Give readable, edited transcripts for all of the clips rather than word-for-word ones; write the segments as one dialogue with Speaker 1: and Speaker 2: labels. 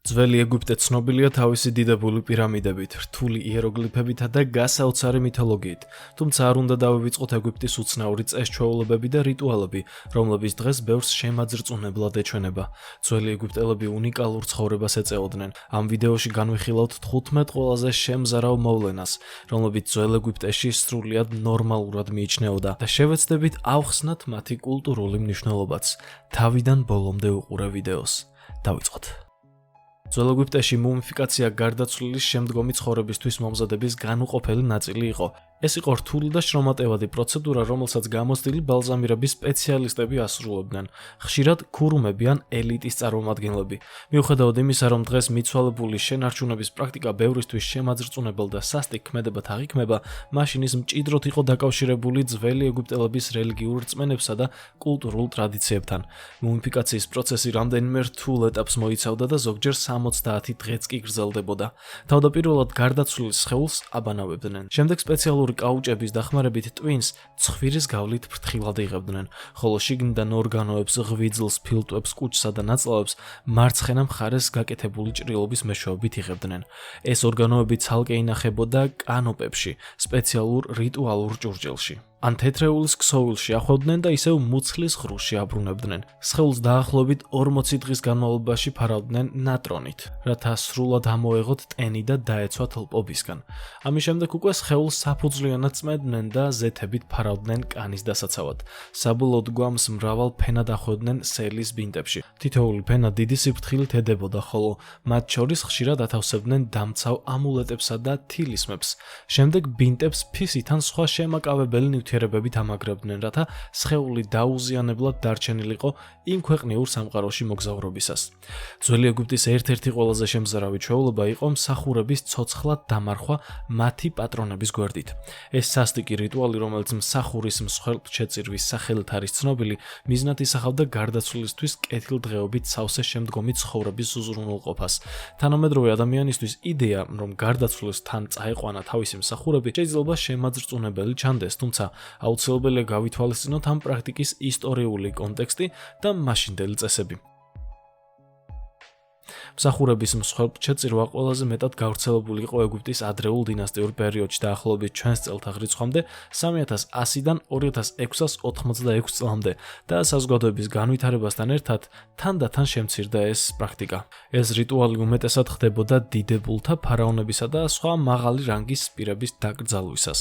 Speaker 1: ძველი ეგვიპტე ცნობილია თავისი დიდებული პირამიდებით, რთული იეროგლიფებითა და გასაოცარი მითოლოგიით, თუმცა არ უნდა დავივიწყოთ ეგვიპტის უცნაური წესჩვეულებები და რიტუალები, რომლებიც დღეს ბევრს შემაძრწუნებლად ეჩვენება. ძველი ეგვიპტელები უნიკალურ ცხოვრებას ეწეოდნენ. ამ ვიდეოში განვიხილავთ 15 ყველაზე შემზარავ მოვლენას, რომლებიც ძველ ეგვიპტეში სრულიად ნორმალურად მიიჩნეოდა და შევეცდებით ავხსნათ მათი კულტურული მნიშვნელობაც. თავიდან ბოლომდე უყურე ვიდეოს. დავიწყოთ. ძველ ეგვიპტეში მუმიფიკაცია გარდაცვლილის შემდგომი ცხოვრებისთვის მომზადების განუყოფელი ნაწილი იყო. ეს იყო რთული და შრომატევადი პროცედურა, რომელსაც გამოცდილი ბალზამირების სპეციალისტები ასრულებდნენ, ხშირად ქურუმები ან ელიტის წარმომადგენლები. მიუხედავად იმისა, რომ დღეს მიცვალებული შენარჩუნების პრაქტიკა ბევრისთვის შემაძრწუნებელ და სასტიკ ქმედებად აღიქმება, მაშინ ის მჭიდროდ იყო დაკავშირებული ძველი ეგვიპტელების რელიგიურ რწმენებსა და კულტურულ ტრადიციებთან. მუმიფიკაციის პროცესი რამდენიმე რთულ ეტაპს მოიცავდა და ზოგჯერ 70 დღეც კი გრძელდებოდა. თავდაპირველად გარდაცვლილის სხეულს აბანავებდნენ. შემდეგ სპეციალური კაუჭების დახმარებით ტვინს ცხვირის გავლით ფრთხილად იღებდნენ, ხოლო შიგნიდან ორგანოებს, ღვიძლს, ფილტვებს, კუჭსა და ნაწლავებს მარცხენა მხარეს გაკეთებული ჭრილობის მეშვეობით იღებდნენ. ეს ორგანოები ცალკე ინახებოდა კანოპებში, სპეციალურ რიტუალურ ჭურჭელში. ან თეთრეულის ქსოვილში ახვევდნენ და ისევ მუცლის ღრუში აბრუნებდნენ. სხეულს დაახლოებით 40 დღის განმავლობაში ფარავდნენ ნატრონით, რათა სრულად ამოეღოთ ტენი და დაეცვათ ლპობისგან. ამის შემდეგ უკვე სხეულს საფუძვლიანად წმენდნენ და ზეთებით ფარავდნენ კანის დასაცავად. საბოლოოდ გვამს მრავალ ფენად ახვევდნენ სელის ბინტებში. თითოეული ფენა დიდი სიფრთხილით ედებოდა, ხოლო მათ შორის ხშირად ათავსებდნენ დამცავ ამულეტებსა და თილისმებს. შემდეგ ბინტებს ფისით ან სხვა შემაკავებელი ნივთიერებებით ამაგრებდნენ, რათა სხეული დაუზიანებლად დარჩენილიყო იმ ქვეყნიურ სამყაროში მოგზაურობისას. ძველი ეგვიპტის ერთ-ერთი ყველაზე შემზარავი ჩვეულება იყო მსახურების ცოცხლად დამარხვა მათი პატრონების გვერდით. ეს სასტიკი რიტუალი, რომელიც მსახურის მსხვერპლჩეწირვის სახელით არის ცნობილი, მიზნად ისახავდა გარდაცვლილისთვის კეთილდღეობით სავსე შემდგომი ცხოვრების უზრუნველყოფას. თანამედროვე ადამიანისთვის იდეა, რომ გარდაცვლილის თან წაეყვანა თავისი მსახურები, შეიძლება შემაძრწუნებელი ჩანდეს, თუმცა აუცილებელია გავითვალისწინოთ ამ პრაქტიკის ისტორიული კონტექსტი და მაშინდელი წესები. მსახურების მსხვერპლჩეწირვა ყველაზე მეტად გავრცელებული იყო ეგვიპტის ადრეულ დინასტიურ პერიოდში დაახლოებით ჩვენს წელთაღრიცხვამდე 3100-დან 2686 წლამდე და საზოგადოების განვითარებასთან ერთად თანდათან შემცირდა ეს პრაქტიკა. ეს რიტუალი უმეტესად ხდებოდა დიდებულთა, ფარაონებისა და სხვა მაღალი რანგის პირების დაკრძალვისას.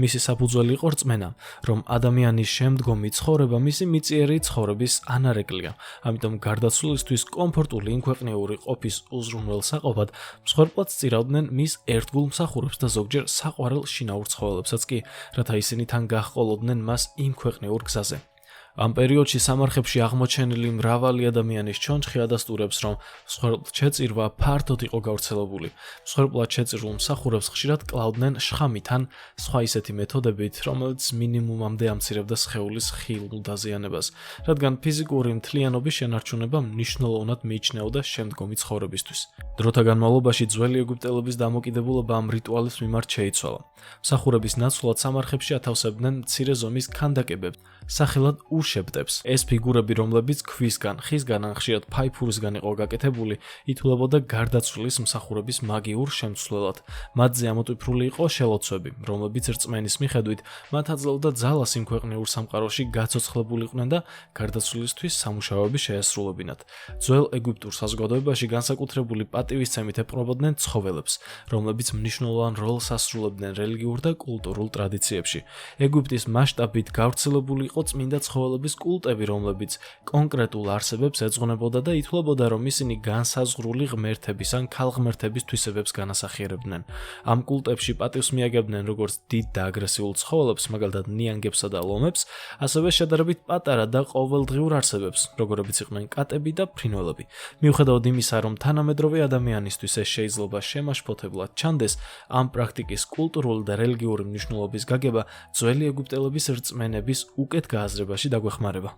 Speaker 1: მისი საფუძველი იყო რწმენა, რომ ადამიანის შემდგომი ცხოვრება მისი მიწიერი ცხოვრების ანარეკლია. ამიტომ გარდაცვლილისთვის კომფორტული ინქვეყნიური ყოფის უზრუნველსაყოფად მსხვერპლად სწირავდნენ მის ერთგულ მსახურებს და ზოგჯერ საყვარელ შინაურ ცხოველებსაც კი, რათა ისინი თან გაჰყოლოდნენ მას იმ ქვეყნიურ გზაზე. ამ პერიოდში სამარხებში აღმოჩენილი მრავალი ადამიანის ჩონჩხი ადასტურებს, რომ მსხვერპლჩეწირვა ფართოდ იყო გავრცელებული. მსხვერპლად შეწირულ მსახურებს ხშირად კლავდნენ შხამით ან სხვა ისეთი მეთოდებით, რომელიც მინიმუმამდე ამცირებდა სხეულის ხილულ დაზიანებას, რადგან ფიზიკური მთლიანობის შენარჩუნება მნიშვნელოვნად მიიჩნეოდა შემდგომი ცხოვრებისთვის. დროთა განმავლობაში ძველი ეგვიპტელების დამოკიდებულება ამ რიტუალის მიმართ შეიცვალა. მსახურების ნაცვლად სამარხებში ათავსებდნენ მცირე ზომის ქანდაკებებს, სახელად უშეპტებს. ეს ფიგურები, რომლებიც ქვისგან, ხისგან ან ხშირად ფაიფურისგან იყო გაკეთებული, ითვლებოდა გარდაცვლილის მსახურების მაგიურ შემცვლელად. მათზე ამოტვიფრული იყო შელოცვები, რომლებიც რწმენის მიხედვით მათ აძლევდა ძალას იმ ქვეყნიურ სამყაროში გაცოცხლებულიყვნენ და გარდაცვლილისთვის სამუშაოები შეესრულებინათ. ძველ ეგვიპტურ საზოგადოებაში განსაკუთრებული პატივისცემით ეპყრობოდნენ ცხოველებს, რომლებიც მნიშვნელოვან როლს ასრულებდნენ რელიგიურ და კულტურულ ტრადიციებში. ეგვიპტის მასშტაბით გავრცელებული იყო წმინდა ცხოველების კულტები, რომლებიც კონკრეტულ არსებებს ეძღვნებოდა და ითვლებოდა, რომ ისინი განსაზღვრული ღმერთების ან ქალღმერთების თვისებებს განასახიერებდნენ. ამ კულტებში პატივს მიაგებდნენ როგორც დიდ და აგრესიულ ცხოველებს, მაგალითად ნიანგებსა და ლომებს, ასევე შედარებით პატარა და ყოველდღიურ არსებებს, როგორებიც იყვნენ კატები და ფრინველები. მიუხედავად იმისა, რომ თანამედროვე ადამიანისთვის ეს შეიძლება შემაშფოთებლად ჩანდეს, ამ პრაქტიკის კულტურული და რელიგიური მნიშვნელობის გაგება ძველი ეგვიპტელების რწმენების უკეთ გააზრებაში დაგვეხმარება.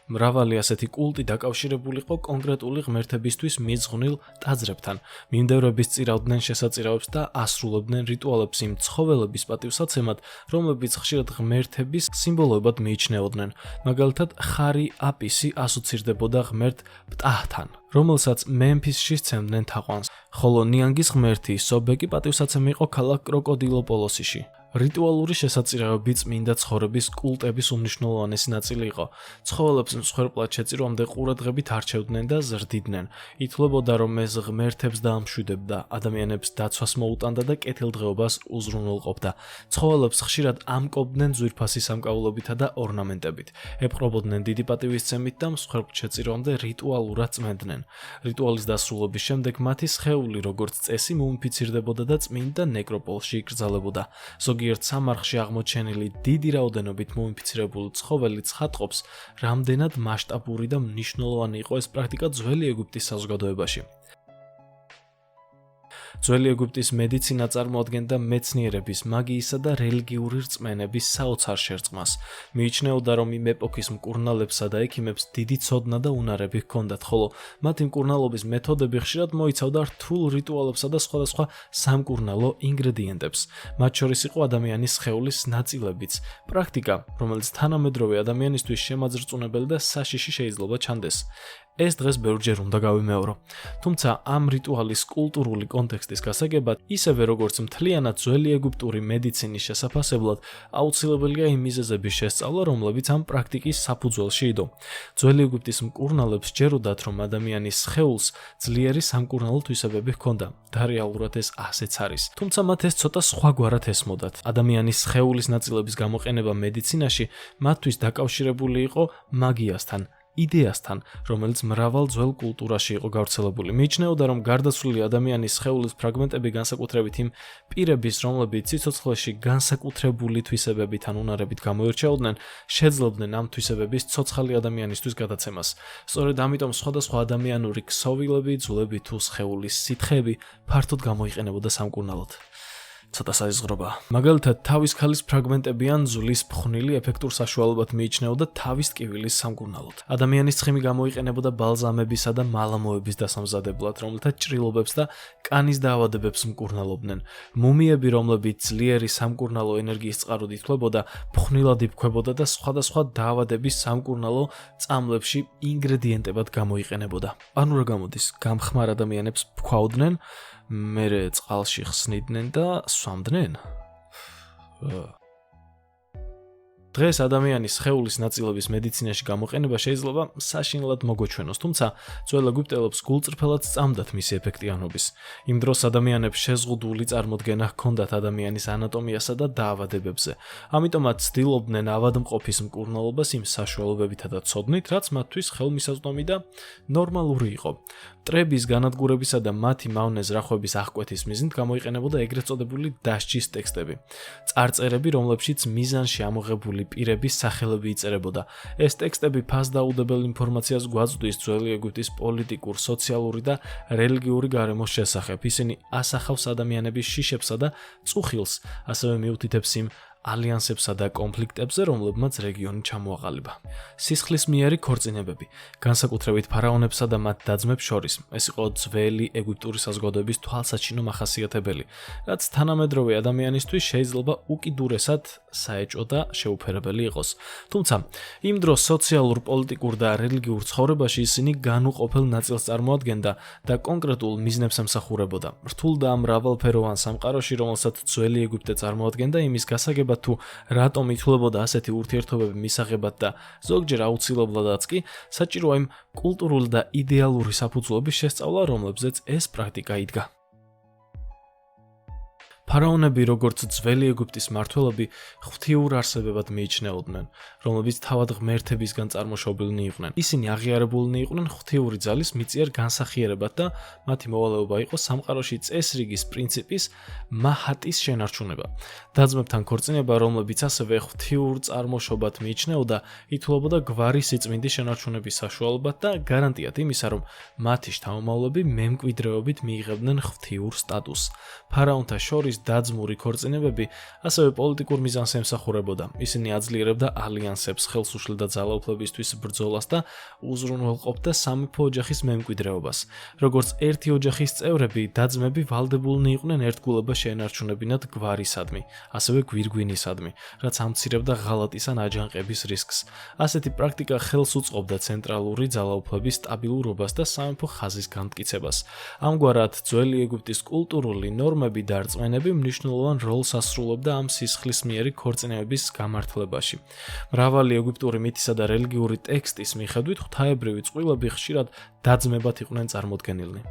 Speaker 1: მრავალი ასეთი კულტი დაკავშირებული იყო კონკრეტული ღმერთებისთვის მიზღვნილ ტაძრებთან, მიმდევრების წირავდნენ შესაწირავებს და ასრულებდნენ რიტუალებს იმ ცხოველების პატივსაცემად, რომლებიც ხშირად ღმერთების სიმბოლოებად მიიჩნეოდნენ. მაგალითად, ხარი აპისი ასოცირდებოდა ღმერთ პტაჰთან, რომელსაც მემფისში სცემდნენ თაყვანს, ხოლო ნიანგის ღმერთი სობეკი პატივსაცემი იყო ქალაქ კროკოდილოპოლოსში. რიტუალური შესაწირავები წმინდა ცხოვრების კულტების უმნიშვნელოვანესი ნაწილი იყო. ცხოველებს მსხვერპლად შეწირვამდე ყურადღებით არჩევდნენ და ზრდიდნენ. ითვლებოდა, რომ ეს ღმერთებს დაამშვიდებდა, ადამიანებს დაცვას მოუტანდა და კეთილდღეობას უზრუნველყოფდა. ცხოველებს ხშირად ამკობდნენ ძვირფასი სამკაულობითა და ორნამენტებით. ეპყრობოდნენ დიდი პატივისცემით და მსხვერპლ შეწირვამდე რიტუალურად წმენდნენ. რიტუალის დასრულების შემდეგ მათი სხეული როგორც წესი მუმიფიცირდებოდა და წმინდა ნეკროპოლში იკრძალებოდა. ზოგიერთ სამარხში აღმოჩენილი დიდი რაოდენობით მუმიფიცირებული ცხოველი ცხადყოფს, რამდენად მასშტაბური და მნიშვნელოვანი იყო ეს პრაქტიკა ძველი ეგვიპტის საზოგადოებაში. ძველი ეგვიპტის მედიცინა წარმოადგენდა მეცნიერების, მაგიისა და რელიგიური რწმენების საოცარ შერწყმას. მიიჩნეოდა, რომ იმ ეპოქის მკურნალებსა და ექიმებს დიდი ცოდნა და უნარები ჰქონდათ, ხოლო მათი მკურნალობის მეთოდები ხშირად მოიცავდა რთულ რიტუალებსა და სხვადასხვა სამკურნალო ინგრედიენტებს. მათ შორის იყო ადამიანის სხეულის ნაწილებიც, პრაქტიკა, რომელიც თანამედროვე ადამიანისთვის შემაძრწუნებელი და საშიში შეიძლება ჩანდეს. ეს დღეს ბევრჯერ უნდა გავიმეორო. თუმცა ამ რიტუალის კულტურული კონტექსტის გასაგებად, ისევე როგორც მთლიანად ძველი ეგვიპტური მედიცინის შესაფასებლად, აუცილებელია იმ მიზეზების შესწავლა, რომლებიც ამ პრაქტიკის საფუძველში იდო. ძველი ეგვიპტის მკურნალებს სჯეროდათ, რომ ადამიანის სხეულს ძლიერი სამკურნალო თვისებები ჰქონდა და რეალურად ეს ასეც არის. თუმცა მათ ეს ცოტა სხვაგვარად ესმოდათ. ადამიანის სხეულის ნაწილების გამოყენება მედიცინაში მათთვის დაკავშირებული იყო მაგიასთან, იდეასთან, რომელიც მრავალ ძველ კულტურაში იყო გავრცელებული. მიიჩნეოდა, რომ გარდაცვლილი ადამიანის სხეულის ფრაგმენტები განსაკუთრებით იმ პირების, რომლებიც სიცოცხლეში განსაკუთრებული თვისებებით ან უნარებით გამოირჩეოდნენ, შეძლებდნენ ამ თვისებების ცოცხალი ადამიანისთვის გადაცემას. სწორედ ამიტომ სხვადასხვა ადამიანური ქსოვილები, ძვლები თუ სხეულის სითხეები ფართოდ გამოიყენებოდა სამკურნალოდ. ცოტა საზღვრობა. მაგალითად, თავის ქალის ფრაგმენტები ან ძვლის ფხვნილი ეფექტურ საშუალებად მიიჩნეოდა თავის ტკივილის სამკურნალოდ. ადამიანის ცხიმი გამოიყენებოდა ბალზამებისა და მალამოების დასამზადებლად, რომელთა ჭრილობებს და კანის დაავადებებს მკურნალობდნენ. მუმიები, რომლებიც ძლიერი სამკურნალო ენერგიის წყაროდ ითვლებოდა, ფხვნილად იფქვებოდა და სხვადასხვა დაავადების სამკურნალო წამლებში ინგრედიენტებად გამოიყენებოდა. ანუ რა გამოდის, გამხმარ ადამიანებს ფქვავდნენ, მერე წყალში ხსნიდნენ და სვამდნენ? დღეს ადამიანის სხეულის ნაწილების მედიცინაში გამოყენება შეიძლება საშინლად მოგვეჩვენოს, თუმცა ძველ ეგვიპტელებს გულწრფელად სწამდათ მისი ეფექტიანობის. იმ დროს ადამიანებს შეზღუდული წარმოდგენა ჰქონდათ ადამიანის ანატომიასა და დაავადებებზე. ამიტომაც ცდილობდნენ ავადმყოფის მკურნალობას იმ საშუალებებითა და ცოდნით, რაც მათთვის ხელმისაწვდომი და ნორმალური იყო. მტრების განადგურებისა და მათი მავნე ზრახვების აღკვეთის მიზნით გამოიყენებოდა ეგრეთ წოდებული დასჯის ტექსტები. წარწერები, რომლებშიც მიზანში ამოღებული პირების სახელები იწერებოდა. ეს ტექსტები ფასდაუდებელ ინფორმაციას გვაწვდის ძველი ეგვიპტის პოლიტიკურ, სოციალური და რელიგიური გარემოს შესახებ. ისინი ასახავს ადამიანების შიშებსა და წუხილს, ასევე მიუთითებს იმ ალიანსებსა და კონფლიქტებზე, რომლებმაც რეგიონი ჩამოაყალიბა. სისხლისმიერი ქორწინებები, განსაკუთრებით ფარაონებსა და მათ და-ძმებს შორის, ეს იყო ძველი ეგვიპტური საზოგადოების თვალსაჩინო მახასიათებელი, რაც თანამედროვე ადამიანისთვის შეიძლება უკიდურესად საეჭვო და შეუფერებელი იყოს. თუმცა, იმ დროს სოციალურ, პოლიტიკურ და რელიგიურ ცხოვრებაში ისინი განუყოფელ ნაწილს წარმოადგენდა და კონკრეტულ მიზნებს ემსახურებოდა. რთულ და მრავალფეროვან სამყაროში, რომელსაც ძველი ეგვიპტე წარმოადგენდა, იმის გასაგებად თუ რატომ ითვლებოდა ასეთი ურთიერთობები მისაღებად და ზოგჯერ აუცილებლადაც კი, საჭიროა იმ კულტურული და იდეალური საფუძვლების შესწავლა, რომლებზეც ეს პრაქტიკა იდგა. ფარაონები, როგორც ძველი ეგვიპტის მმართველები, ღვთიურ არსებებად მიიჩნეოდნენ, რომლებიც თავად ღმერთებისგან წარმოშობილნი იყვნენ. ისინი აღიარებულნი იყვნენ ღვთიური ძალის მიწიერ განსახიერებად და მათი მოვალეობა იყო სამყაროში წესრიგის პრინციპის მაჰატის შენარჩუნება. და-ძმებთან ქორწინება, რომლებიც ასევე ღვთიურ წარმოშობად მიიჩნეოდა, ითვლებოდა გვარის სიწმინდის შენარჩუნების საშუალებად და გარანტიად იმისა, რომ მათი შთამომავლები მემკვიდრეობით მიიღებდნენ ღვთიურ სტატუსს. ფარაონთა შორის დაძმური ქორწინებები ასევე პოლიტიკურ მიზანს ემსახურებოდა. ისინი აძლიერებდა ალიანსებს, ხელს უშლიდა ძალაუფლებისთვის ბრძოლას და უზრუნველყოფდა სამეფო ოჯახის მემკვიდრეობას. როგორც ერთი ოჯახის წევრები, დაძმები ვალდებულნი იყვნენ ერთგულებას შეენარჩუნებინათ გვარისადმი, ასევე გვირგვინისადმი, რაც ამცირებდა ღალატის ან აჯანყების რისკს. ასეთი პრაქტიკა ხელს უწყობდა ცენტრალური ძალაუფლების სტაბილურობას და სამეფო ხაზის განმტკიცებას. ამგვარად, ძველი ეგვიპტის კულტურული ნორმები და რწმენები მნიშვნელოვან როლს ასრულებდა ამ სისხლისმიერი ქორწინებების გამართლებაში. მრავალი ეგვიპტური მითისა და რელიგიური ტექსტის მიხედვით ღვთაებრივი წყვილები ხშირად დაძმებად იყვნენ წარმოდგენილნი,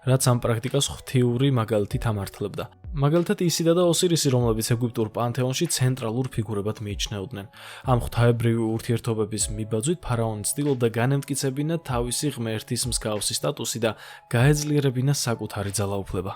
Speaker 1: რაც ამ პრაქტიკას ღვთიური მაგალითით ამართლებდა. მაგალითად ისიდა და ოსირისი, რომლებიც ეგვიპტურ პანთეონში ცენტრალურ ფიგურებად მიიჩნეოდნენ. ამ ღვთაებრივი ურთიერთობების მიბაძვით ფარაონი ცდილობდა განემტკიცებინა თავისი ღმერთის მსგავსი სტატუსი და გაეძლიერებინა საკუთარი ძალაუფლება.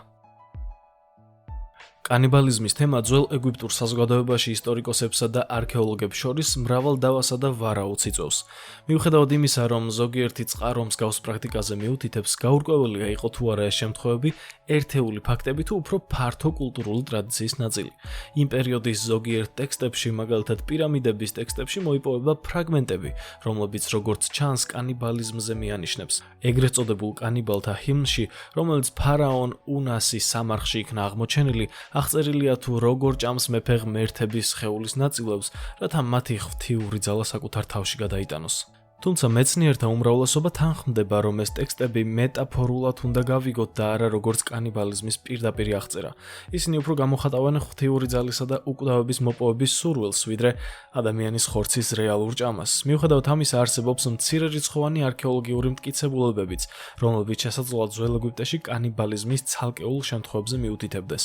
Speaker 1: კანიბალიზმის თემა ძველ ეგვიპტურ საზოგადოებაში ისტორიკოსებსა და არქეოლოგებს შორის მრავალ დავასა და ვარაუდს იწვევს. მიუხედავად იმისა, რომ ზოგიერთი წყარო მსგავს პრაქტიკაზე მიუთითებს, გაურკვეველია იყო თუ არა ეს შემთხვევები ერთეული ფაქტები თუ უფრო ფართო კულტურული ტრადიციის ნაწილი. იმ პერიოდის ზოგიერთ ტექსტებში, მაგალითად პირამიდების ტექსტებში მოიპოვება ფრაგმენტები, რომლებიც როგორც ჩანს კანიბალიზმზე მიანიშნებს. ეგრეთ წოდებულ კანიბალთა ჰიმნში, რომელიც ფარაონ უნასის სამარხში იქნა აღმოჩენილი, აღწერილია თუ როგორ ჭამს მეფე ღმერთების სხეულის ნაწილებს, რათა მათი ღვთიური ძალა საკუთარ თავში გადაიტანოს. თუმცა მეცნიერთა უმრავლესობა თანხმდება, რომ ეს ტექსტები მეტაფორულად უნდა გავიგოთ და არა როგორც კანიბალიზმის პირდაპირი აღწერა. ისინი უფრო გამოხატავენ ღვთიური ძალისა და უკვდავების მოპოვების სურვილს, ვიდრე ადამიანის ხორცის რეალურ ჭამას. მიუხედავად ამისა, არსებობს მცირერიცხოვანი არქეოლოგიური მტკიცებულებებიც, რომლებიც შესაძლოა ძველ ეგვიპტეში კანიბალიზმის ცალკეულ შემთხვევებზე მიუთითებდეს.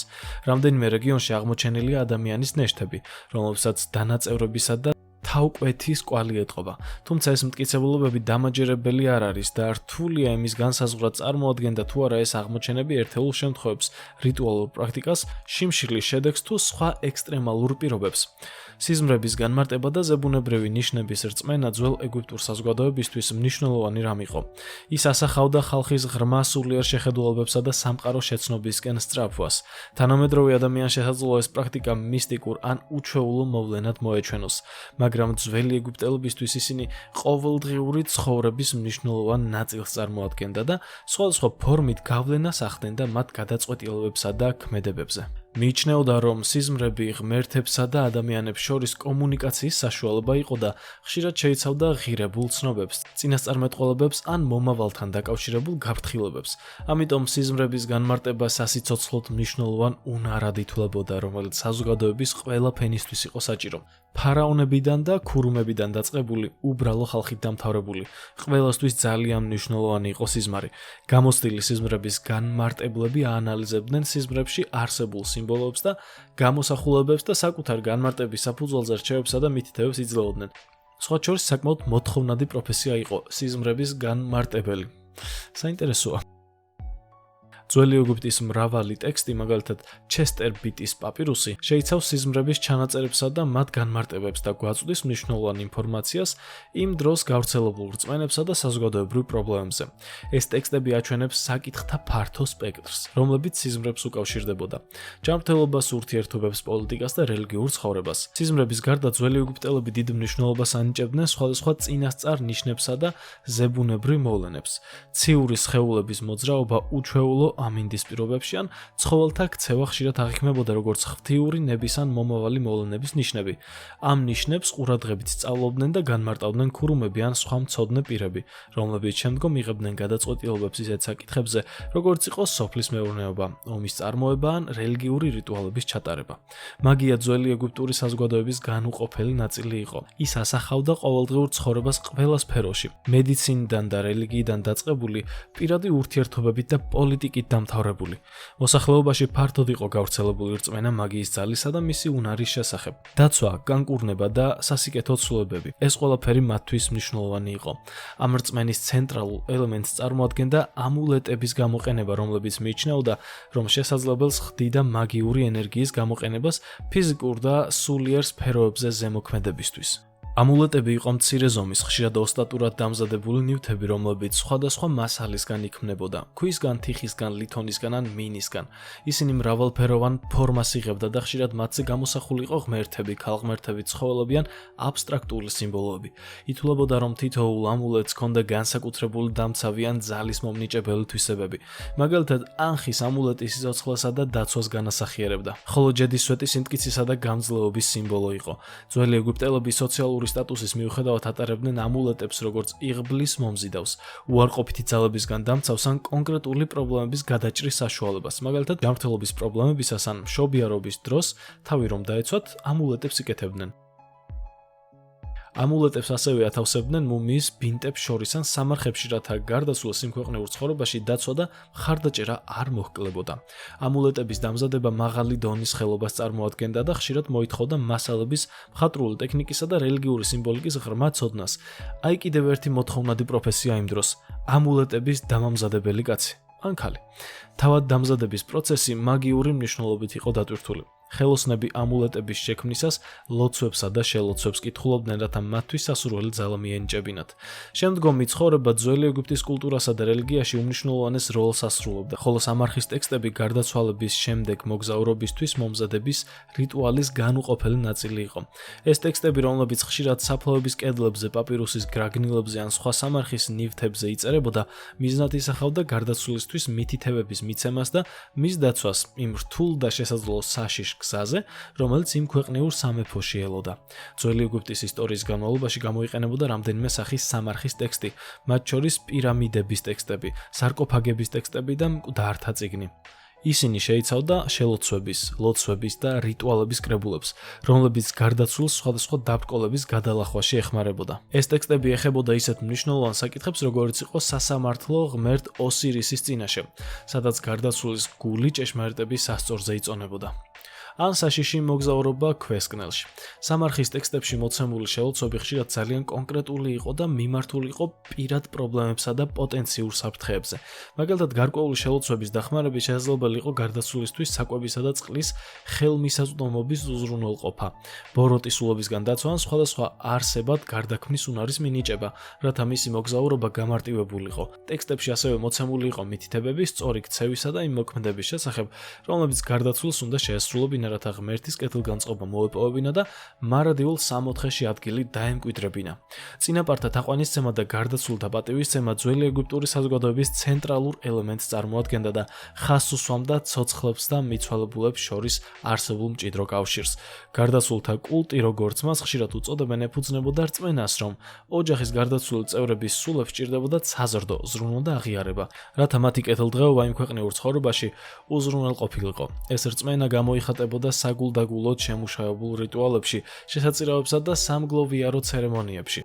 Speaker 1: რამდენიმე რეგიონში აღმოჩენილია ადამიანის ნეშთები, რომლებსაც დანაწევრებისა და თავკვეთის კვალი ეტყობა. თუმცა ეს მტკიცებულებები დამაჯერებელი არ არის და რთულია იმის განსაზღვრა წარმოადგენდა თუ არა ეს აღმოჩენები ერთეულ შემთხვევებს, რიტუალურ პრაქტიკას, შიმშილის შედეგს თუ სხვა ექსტრემალურ პირობებს. სიზმრების განმარტება და ზებუნებრივი ნიშნების რწმენა ძველ ეგვიპტურ საზოგადოებისთვის მნიშვნელოვანი რამ იყო. ის ასახავდა ხალხის ღრმა სულიერ შეხედულებებსა და სამყარო შეცნობისკენ სწრაფვას. თანამედროვე ადამიანს შესაძლოა ეს პრაქტიკა მისტიკურ ან უჩვეულო მოვლენად მოეჩვენოს, მაგრამ ძველი ეგვიპტელებისთვის ისინი ყოველდღიური ცხოვრების მნიშვნელოვან ნაწილს წარმოადგენდა და სხვადასხვა ფორმით გავლენას ახდენდა მათ გადაწყვეტილებებსა და ქმედებებზე. მიიჩნეოდა, რომ სიზმრები ღმერთებსა და ადამიანებს შორის კომუნიკაციის საშუალება იყო და ხშირად შეიცავდა ღირებულ ცნობებს, წინასწარმეტყველებებს ან მომავალთან დაკავშირებულ გაფრთხილებებს. ამიტომ სიზმრების განმარტება სასიცოცხლოდ მნიშვნელოვან უნარად ითვლებოდა, რომელიც საზოგადოების ყველა ფენისთვის იყო საჭირო. ფარაონებიდან და ქურუმებიდან დაწყებული უბრალო ხალხით დამთავრებული, ყველასთვის ძალიან მნიშვნელოვანი იყო სიზმარი. გამოცდილი სიზმრების განმარტებლები აანალიზებდნენ სიზმრებში არსებულ სიმბოლოებს და გამოსახულებებს და საკუთარ განმარტების საფუძველზე რჩევებსა და მითითებებს იძლეოდნენ. სხვა შორის საკმაოდ მოთხოვნადი პროფესია იყო სიზმრების განმარტებელი. საინტერესოა. ძველი ეგვიპტის მრავალი ტექსტი, მაგალითად ჩესტერ ბიტის პაპირუსი, შეიცავს სიზმრების ჩანაწერებსა და მათ განმარტებებს და გვაწვდის მნიშვნელოვან ინფორმაციას იმ დროს გავრცელებულ რწმენებსა და საზოგადოებრივ პრობლემებზე. ეს ტექსტები აჩვენებს საკითხთა ფართო სპექტრს, რომლებიც სიზმრებს უკავშირდებოდა. ჯანმრთელობას, ურთიერთობებს, პოლიტიკას და რელიგიურ ცხოვრებას. სიზმრების გარდა ძველი ეგვიპტელები დიდ მნიშვნელობას ანიჭებდნენ სხვადასხვა წინასწარ ნიშნებსა და ზებუნებრივ მოვლენებს. ციური სხეულების მოძრაობა უჩვეულო ამინდის პირობებში ან ცხოველთა ქცევა ხშირად აღიქმებოდა როგორც ღვთიური ნების ან მომავალი მოვლენების ნიშნები. ამ ნიშნებს ყურადღებით სწავლობდნენ და განმარტავდნენ ქურუმები ან სხვა მცოდნე პირები, რომლებიც შემდგომ იღებდნენ გადაწყვეტილებებს ისეთ საკითხებზე, როგორც იყო სოფლის მეურნეობა, ომის წარმოება ან რელიგიური რიტუალების ჩატარება. მაგია ძველი ეგვიპტური საზოგადოების განუყოფელი ნაწილი იყო. ის ასახავდა ყოველდღიურ ცხოვრებას ყველა სფეროში, მედიცინიდან და რელიგიიდან დაწყებული, პირადი ურთიერთობებით და პოლიტიკით დამთავრებული. მოსახლეობაში ფართოდ იყო გავრცელებული რწმენა მაგიის ძალისა და მისი უნარის შესახებ. დაცვა, განკურნება და სასიკეთო ცვლილებები. ეს ყველაფერი მათთვის მნიშვნელოვანი იყო. ამ რწმენის ცენტრალურ ელემენტს წარმოადგენდა ამულეტების გამოყენება, რომლებიც მიიჩნეოდა, რომ შესაძლებელს ხდიდა მაგიური ენერგიის გამოყენებას ფიზიკურ და სულიერ სფეროებზე ზემოქმედებისთვის. ამულეტები იყო მცირე ზომის, ხშირად ოსტატურად დამზადებული ნივთები, რომლებიც სხვადასხვა მასალისგან იქმნებოდა: ქვისგან, თიხისგან, ლითონისგან ან მინისგან. ისინი მრავალფეროვან ფორმას იღებდა და ხშირად მათზე გამოსახული იყო ღმერთები, ქალღმერთები, ცხოველები ან აბსტრაქტული სიმბოლოები. ითვლებოდა, რომ თითოეულ ამულეტს ჰქონდა განსაკუთრებული დამცავი ან ძალის მომნიჭებელი თვისებები. მაგალითად, ანხის ამულეტი სიცოცხლესა და დაცვას განასახიერებდა, ხოლო ჯედის სვეტი სიმტკიცისა და გამძლეობის სიმბოლო იყო. ძველი ეგვიპტელები სოციალური სტატუსის მიუხედავად ატარებდნენ ამულეტებს როგორც იღბლის მომზიდავს, უარყოფითი ძალებისგან დამცავს ან კონკრეტული პრობლემების გადაჭრის საშუალებას. მაგალითად, ჯანმრთელობის პრობლემებისას ან მშობიარობის დროს თავი რომ დაეცვათ, ამულეტებს იკეთებდნენ. ამულეტებს ასევე ათავსებდნენ მუმიის ბინტებს შორის ან სამარხებში, რათა გარდაცვლილ სიმქვეყნეურ ცხოვრებაში დაცვა და მხარდაჭერა არ მოჰკლებოდა. ამულეტების დამზადება მაღალი დონის ხელობას წარმოადგენდა და ხშირად მოითხოვდა მასალების, მხატვრული ტექნიკისა და რელიგიური სიმბოლიკის ღრმა ცოდნას. აი კიდევ ერთი მოთხოვნადი პროფესია იმ დროს: ამულეტების დამამზადებელი კაცი ან ქალი. თავად დამზადების პროცესი მაგიური მნიშვნელობით იყო დატვირთული. ხელოსნები ამულეტების შექმნისას ლოცვებსა და შელოცვებს კითხულობდნენ, რათა მათთვის სასურველი ძალა მიენიჭებინათ. შემდგომი ცხოვრება ძველი ეგვიპტის კულტურასა და რელიგიაში უმნიშვნელოვანეს როლს ასრულებდა, ხოლო სამარხის ტექსტები გარდაცვალების შემდეგ მოგზაურობისთვის მომზადების რიტუალის განუყოფელი ნაწილი იყო. ეს ტექსტები, რომლებიც ხშირად საფლავების კედლებზე, პაპირუსის გრაგნილებზე ან სხვა სამარხის ნივთებზე იწერებოდა, მიზნად ისახავდა გარდაცვლილისთვის მითითებების მიცემას და მის დაცვას იმ რთულ და შესაძლო საშიშ გზაზე, რომელიც იმ ქვეყნიურ სამეფოში ელოდა. ძველი ეგვიპტის ისტორიის განმავლობაში გამოიყენებოდა რამდენიმე სახის სამარხის ტექსტი, მათ შორის პირამიდების ტექსტები, სარკოფაგების ტექსტები და მკვდართა წიგნი. ისინი შეიცავდა შელოცვების, ლოცვების და რიტუალების კრებულებს, რომლებიც გარდაცვლილს სხვადასხვა დაბრკოლების გადალახვაში ეხმარებოდა. ეს ტექსტები ეხებოდა ისეთ მნიშვნელოვან საკითხებს, როგორიც იყო სასამართლო ღმერთ ოსირისის წინაშე, სადაც გარდაცვლილის გული ჭეშმარიტების სასწორზე იწონებოდა. ან საშიში მოგზაურობა ქვესკნელში. სამარხის ტექსტებში მოცემული შელოცვები ხშირად ძალიან კონკრეტული იყო და მიმართული იყო პირად პრობლემებსა და პოტენციურ საფრთხეებზე. მაგალითად, გარკვეული შელოცვების დახმარებით შესაძლებელი იყო გარდაცვლილისთვის საკვებისა და წყლის ხელმისაწვდომობის უზრუნველყოფა, ბოროტის სულობისგან დაცვა ან სხვადასხვა არსებად გარდაქმნის უნარის მინიჭება, რათა მისი მოგზაურობა გამარტივებულიყო. ტექსტებში ასევე მოცემული იყო მითითებები სწორი ქცევისა და იმ მოქმედების შესახებ, რომლებიც გარდაცვლილს უნდა შეესრულებინა, რათა ღმერთის კეთილგანწყობა მოეპოვებინა და მარადილ სამოთხეში ადგილი დაემკვიდრებინა. წინაპართა თაყვანისცემა და გარდაცვლილთა პატივისცემა ძველი ეგვიპტური საზოგადოების ცენტრალურ ელემენტს წარმოადგენდა და ხაზს უსვამდა ცოცხლებს და მიცვალებულებს შორის არსებულ მჭიდრო კავშირს. გარდაცვლილთა კულტი, როგორც მას ხშირად უწოდებენ, ეფუძნებოდა რწმენას, რომ ოჯახის გარდაცვლილი წევრების სულებს სჭირდებოდა საზრდო, ზრუნვა და აღიარება, რათა მათი კეთილდღეობა იმ ქვეყნიურ ცხოვრებაში უზრუნველყოფილიყო. ეს რწმენა გამოიხატებოდა საგულდაგულოდ შემუშავებულ რიტუალებში, შესაწირავებსა და სამგლოვიარო ცერემონიებში.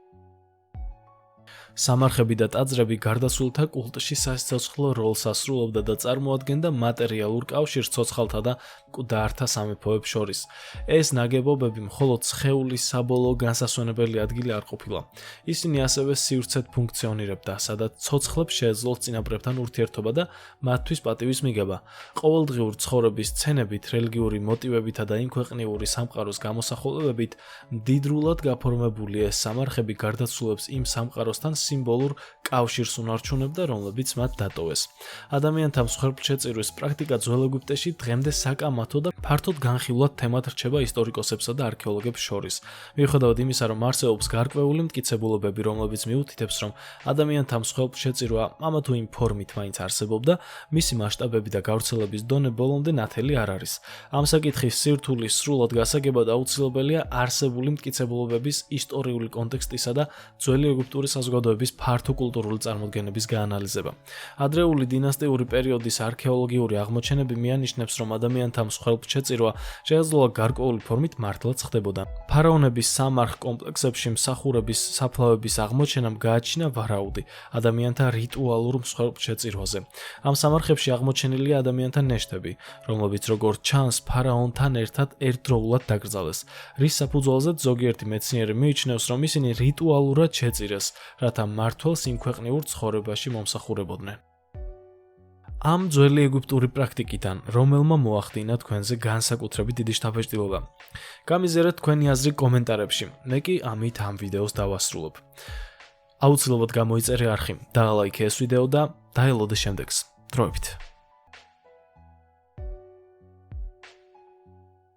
Speaker 1: სამარხები და ტაძრები გარდაცვლილთა კულტში სასიცოცხლო როლს ასრულებდა და წარმოადგენდა მატერიალურ კავშირს ცოცხალთა და მკვდართა სამეფოებს შორის. ეს ნაგებობები მხოლოდ სხეულის საბოლოო განსასვენებელი ადგილი არ ყოფილა. ისინი ასევე სივრცედ ფუნქციონირებდა, სადაც ცოცხლებს შეეძლოთ წინაპრებთან ურთიერთობა და მათთვის პატივის მიღება. ყოველდღიურ ცხოვრების სცენებით, რელიგიური მოტივებითა და იმ ქვეყნიური სამყაროს გამოსახულებებით მდიდრულად გაფორმებული ეს სამარხები გარდაცვლილებს იმ სამყაროსთან სიმბოლურ კავშირს უნარჩუნებდა, რომლებიც მათ დატოვეს. ადამიანთა მსხვერპლშეწირვის პრაქტიკა ძველ ეგვიპტეში დღემდე საკამათო და ფართოდ განხილულად თემად რჩება ისტორიკოსებსა და არქეოლოგებს შორის. მიუხედავად იმისა, რომ არსებობს გარკვეული მტკიცებულებები, რომლებიც მიუთითებს, რომ ადამიანთა მსხვერპლშეწირვა ამა თუ იმ ფორმით მაინც არსებობდა, მისი მასშტაბები და გავრცელების დონე ბოლომდე ნათელი არ არის. ამ საკითხის სირთულის სრულად გასაგებად აუცილებელია არსებული მტკიცებულებების ისტორიული კონტექსტისა და ძველი ეგვიპტური საზოგადოების ფართო კულტურული წარმოდგენების გაანალიზება. ადრეული დინასტიური პერიოდის არქეოლოგიური აღმოჩენები მიანიშნებს, რომ ადამიანთა მსხვერპლშეწირვა შესაძლოა გარკვეული ფორმით მართლაც ხდებოდა. ფარაონების სამარხ კომპლექსებში მსახურების საფლავების აღმოჩენამ გააჩინა ვარაუდი ადამიანთა რიტუალურ მსხვერპლშეწირვაზე. ამ სამარხებში აღმოჩენილია ადამიანთა ნეშტები, რომლებიც როგორც ჩანს ფარაონთან ერთად ერთდროულად დაკრძალეს, რის საფუძველზეც ზოგიერთი მეცნიერი მიიჩნევს, რომ ისინი რიტუალურად შეწირეს, რათა მმართველს იმ ქვეყნიურ ცხოვრებაში მომსახურებოდნენ. ამ ძველი ეგვიპტური პრაქტიკიდან, რომელმა მოახდინა თქვენზე განსაკუთრებით დიდი შთაბეჭდილება. გამიზიარეთ თქვენი აზრი კომენტარებში. მე კი ამით ამ ვიდეოს დავასრულებ. აუცილებლად გამოიწერე არხი, დაალაიქე ეს ვიდეო და დაელოდე შემდეგს. დროებით.